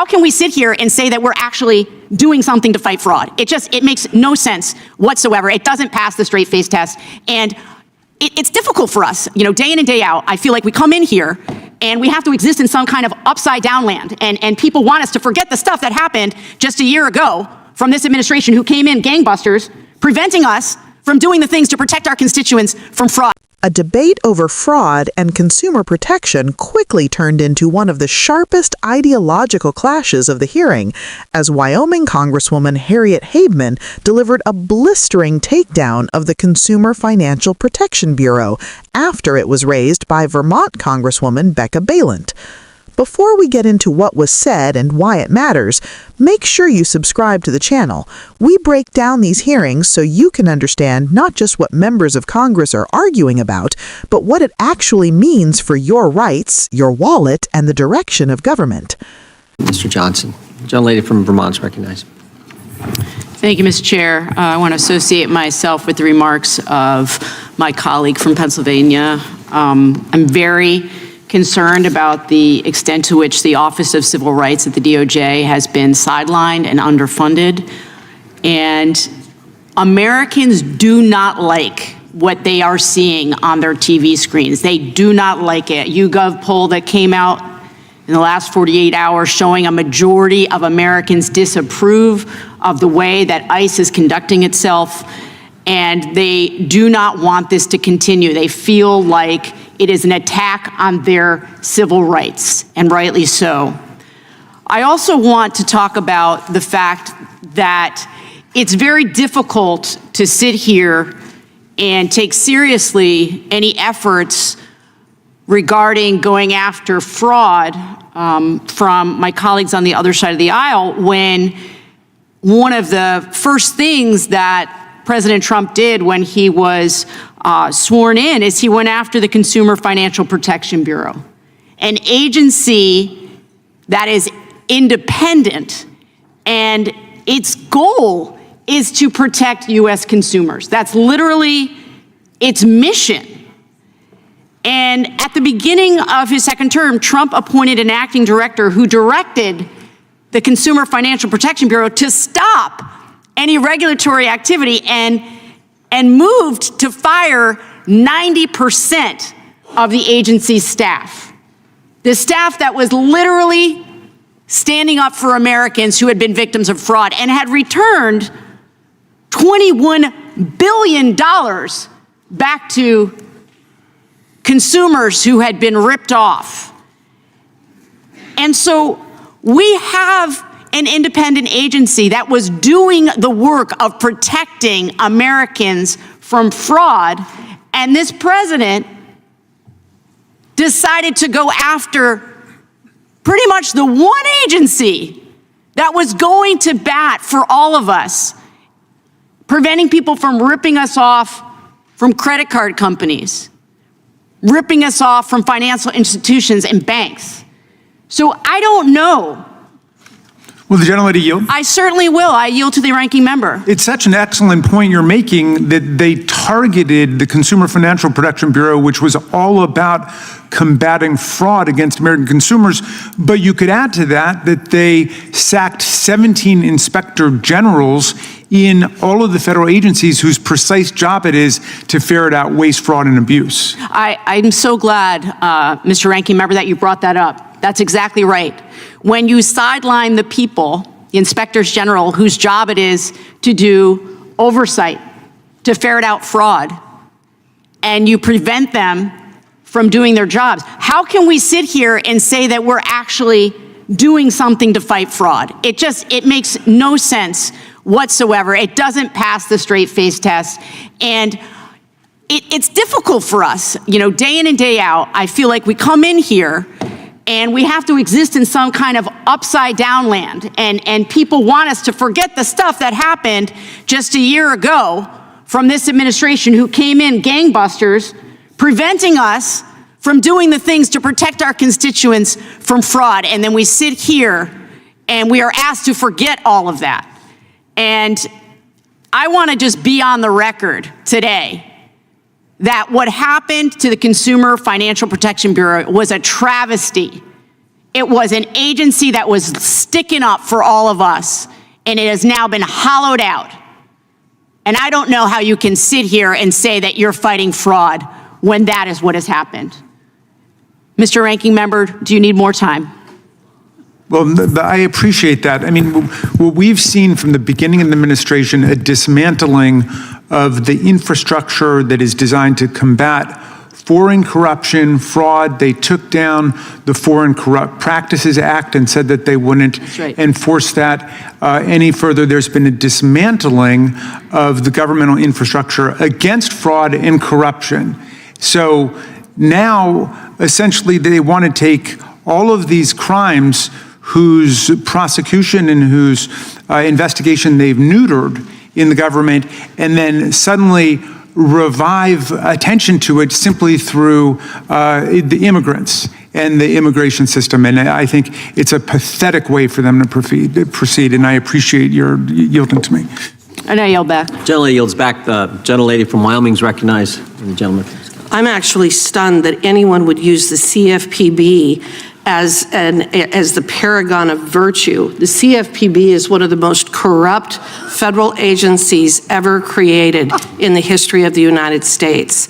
How can we sit here and say that we're actually doing something to fight fraud? It makes no sense whatsoever. It doesn't pass the straight face test. And it's difficult for us, day in and day out. I feel like we come in here and we have to exist in some kind of upside down land. And people want us to forget the stuff that happened just a year ago from this administration who came in gangbusters, preventing us from doing the things to protect our constituents from fraud. A debate over fraud and consumer protection quickly turned into one of the sharpest ideological clashes of the hearing, as Wyoming Congresswoman Harriet Hageman delivered a blistering takedown of the Consumer Financial Protection Bureau after it was raised by Vermont Congresswoman Becca Balint. Before we get into what was said and why it matters, make sure you subscribe to the channel. We break down these hearings so you can understand not just what members of Congress are arguing about, but what it actually means for your rights, your wallet, and the direction of government. Mr. Johnson. Gentlelady from Vermont is recognized. Thank you, Mr. Chair. I want to associate myself with the remarks of my colleague from Pennsylvania. I'm very concerned about the extent to which the Office of Civil Rights at the DOJ has been sidelined and underfunded. And Americans do not like what they are seeing on their TV screens. They do not like it. YouGov poll that came out in the last 48 hours showing a majority of Americans disapprove of the way that ICE is conducting itself, and they do not want this to continue. They feel like it is an attack on their civil rights, and rightly so. I also want to talk about the fact that it's very difficult to sit here and take seriously any efforts regarding going after fraud from my colleagues on the other side of the aisle when one of the first things that President Trump did when he was sworn in is he went after the Consumer Financial Protection Bureau, an agency that is independent, and its goal is to protect U.S. consumers. That's literally its mission. And at the beginning of his second term, Trump appointed an acting director who directed the Consumer Financial Protection Bureau to stop any regulatory activity and moved to fire 90% of the agency's staff. The staff that was literally standing up for Americans who had been victims of fraud and had returned $21 billion back to consumers who had been ripped off. And so we have an independent agency that was doing the work of protecting Americans from fraud, and this president decided to go after pretty much the one agency that was going to bat for all of us, preventing people from ripping us off from credit card companies, ripping us off from financial institutions and banks. So I don't know. Will the gentlelady yield? I certainly will. I yield to the ranking member. It's such an excellent point you're making that they targeted the Consumer Financial Protection Bureau, which was all about combating fraud against American consumers. But you could add to that that they sacked 17 inspector generals in all of the federal agencies whose precise job it is to ferret out waste, fraud, and abuse. I'm so glad, Mr. Ranking Member, that you brought that up. That's exactly right. When you sideline the people, the inspectors general, whose job it is to do oversight, to ferret out fraud, and you prevent them from doing their jobs, how can we sit here and say that we're actually doing something to fight fraud? It makes no sense whatsoever. It doesn't pass the straight face test. And it's difficult for us, day in and day out. I feel like we come in here and we have to exist in some kind of upside down land. And people want us to forget the stuff that happened just a year ago from this administration who came in gangbusters, preventing us from doing the things to protect our constituents from fraud. And then we sit here and we are asked to forget all of that. And I want to just be on the record today that what happened to the Consumer Financial Protection Bureau was a travesty. It was an agency that was sticking up for all of us, and it has now been hollowed out. And I don't know how you can sit here and say that you're fighting fraud when that is what has happened. Mr. Ranking Member, do you need more time? Well, I appreciate that. I mean, what we've seen from the beginning of the administration, a dismantling of the infrastructure that is designed to combat foreign corruption, fraud. They took down the Foreign Corrupt Practices Act and said that they wouldn't enforce that any further. There's been a dismantling of the governmental infrastructure against fraud and corruption. So now, essentially, they want to take all of these crimes whose prosecution and whose investigation they've neutered in the government, and then suddenly revive attention to it simply through the immigrants and the immigration system. And I think it's a pathetic way for them to proceed, and I appreciate your yielding to me. And I yield back. Gentlelady yields back. The gentlelady from Wyoming is recognized. And the gentleman. I'm actually stunned that anyone would use the CFPB as the paragon of virtue. The CFPB is one of the most corrupt federal agencies ever created in the history of the United States.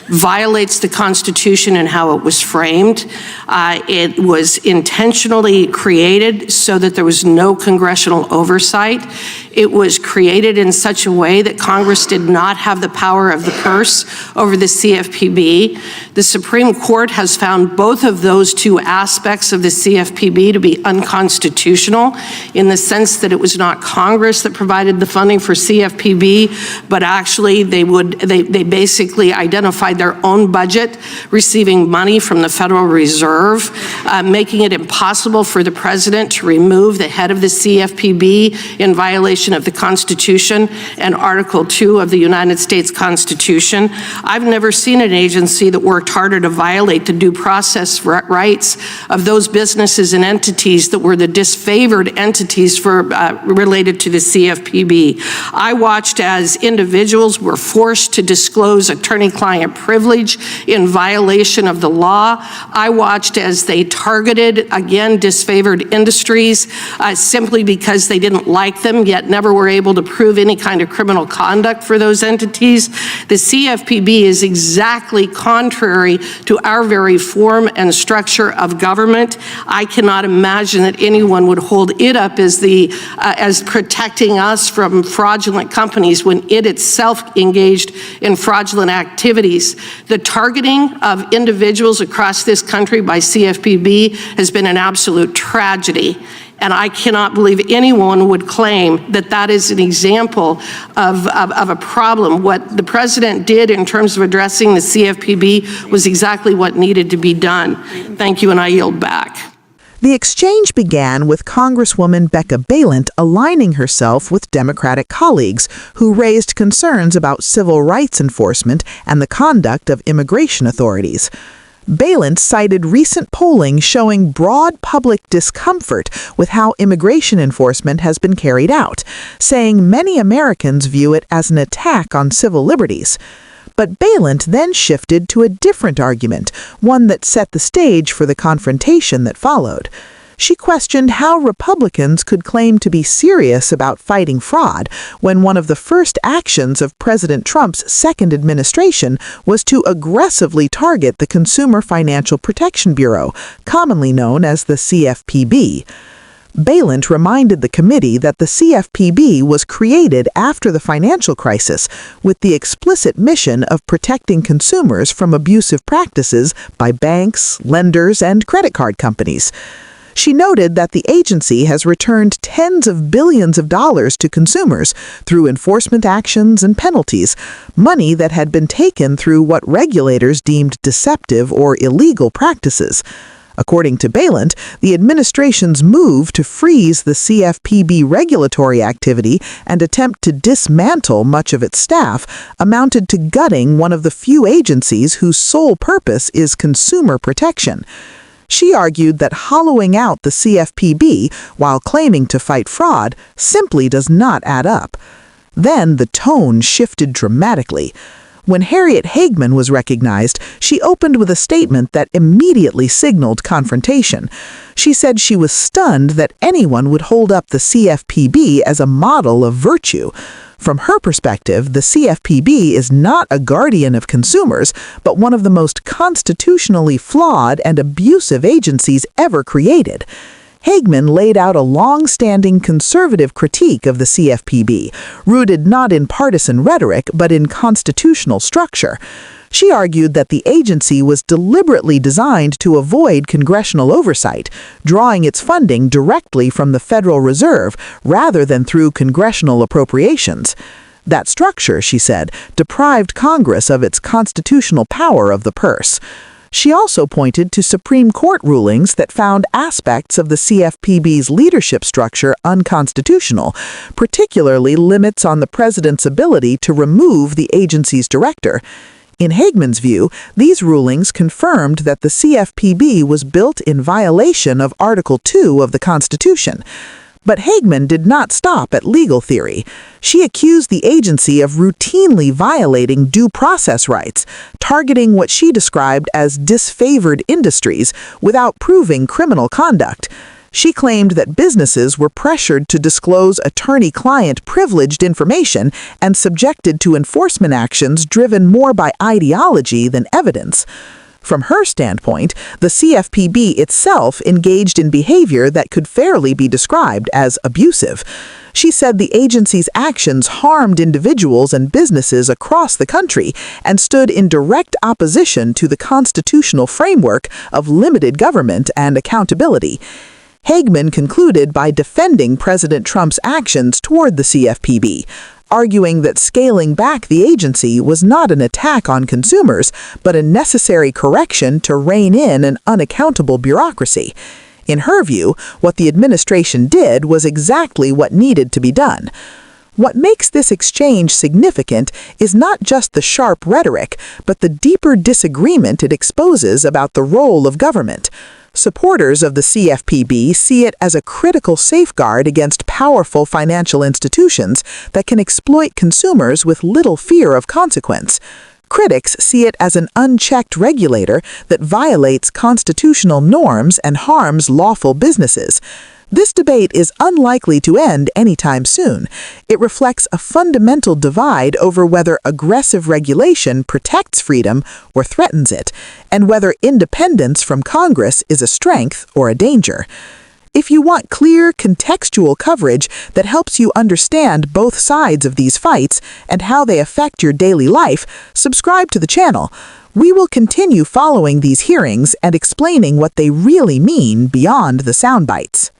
Violates the Constitution and how it was framed. It was intentionally created so that there was no congressional oversight. It was created in such a way that Congress did not have the power of the purse over the CFPB. The Supreme Court has found both of those two aspects of the CFPB to be unconstitutional in the sense that it was not Congress that provided the funding for CFPB, but actually they basically identified their own budget, receiving money from the Federal Reserve, making it impossible for the president to remove the head of the CFPB in violation of the Constitution and Article 2 of the United States Constitution. I've never seen an agency that worked harder to violate the due process rights of those businesses and entities that were the disfavored entities related to the CFPB. I watched as individuals were forced to disclose attorney-client privilege in violation of the law. I watched as they targeted, again, disfavored industries simply because they didn't like them, yet never were able to prove any kind of criminal conduct for those entities. The CFPB is exactly contrary to our very form and structure of government. I cannot imagine that anyone would hold it up as protecting us from fraudulent companies when it itself engaged in fraudulent activities. The targeting of individuals across this country by CFPB has been an absolute tragedy. And I cannot believe anyone would claim that that is an example of a problem. What the president did in terms of addressing the CFPB was exactly what needed to be done. Thank you, and I yield back. The exchange began with Congresswoman Becca Balint aligning herself with Democratic colleagues who raised concerns about civil rights enforcement and the conduct of immigration authorities. Balint cited recent polling showing broad public discomfort with how immigration enforcement has been carried out, saying many Americans view it as an attack on civil liberties. But Balint then shifted to a different argument, one that set the stage for the confrontation that followed. She questioned how Republicans could claim to be serious about fighting fraud when one of the first actions of President Trump's second administration was to aggressively target the Consumer Financial Protection Bureau, commonly known as the CFPB. Balint reminded the committee that the CFPB was created after the financial crisis with the explicit mission of protecting consumers from abusive practices by banks, lenders, and credit card companies. She noted that the agency has returned tens of billions of dollars to consumers through enforcement actions and penalties, money that had been taken through what regulators deemed deceptive or illegal practices. According to Balint, the administration's move to freeze the CFPB regulatory activity and attempt to dismantle much of its staff amounted to gutting one of the few agencies whose sole purpose is consumer protection. She argued that hollowing out the CFPB while claiming to fight fraud simply does not add up. Then the tone shifted dramatically. When Harriet Hageman was recognized, she opened with a statement that immediately signaled confrontation. She said she was stunned that anyone would hold up the CFPB as a model of virtue. From her perspective, the CFPB is not a guardian of consumers, but one of the most constitutionally flawed and abusive agencies ever created. Hageman laid out a long-standing conservative critique of the CFPB, rooted not in partisan rhetoric but in constitutional structure. She argued that the agency was deliberately designed to avoid congressional oversight, drawing its funding directly from the Federal Reserve rather than through congressional appropriations. That structure, she said, deprived Congress of its constitutional power of the purse. She also pointed to Supreme Court rulings that found aspects of the CFPB's leadership structure unconstitutional, particularly limits on the president's ability to remove the agency's director. In Hageman's view, these rulings confirmed that the CFPB was built in violation of Article 2 of the Constitution. But Hageman did not stop at legal theory. She accused the agency of routinely violating due process rights, targeting what she described as disfavored industries without proving criminal conduct. She claimed that businesses were pressured to disclose attorney-client privileged information and subjected to enforcement actions driven more by ideology than evidence. From her standpoint, the CFPB itself engaged in behavior that could fairly be described as abusive. She said the agency's actions harmed individuals and businesses across the country and stood in direct opposition to the constitutional framework of limited government and accountability. Hageman concluded by defending President Trump's actions toward the CFPB, arguing that scaling back the agency was not an attack on consumers, but a necessary correction to rein in an unaccountable bureaucracy. In her view, what the administration did was exactly what needed to be done. What makes this exchange significant is not just the sharp rhetoric, but the deeper disagreement it exposes about the role of government. Supporters of the CFPB see it as a critical safeguard against powerful financial institutions that can exploit consumers with little fear of consequence. Critics see it as an unchecked regulator that violates constitutional norms and harms lawful businesses. This debate is unlikely to end anytime soon. It reflects a fundamental divide over whether aggressive regulation protects freedom or threatens it, and whether independence from Congress is a strength or a danger. If you want clear, contextual coverage that helps you understand both sides of these fights and how they affect your daily life, subscribe to the channel. We will continue following these hearings and explaining what they really mean beyond the sound bites.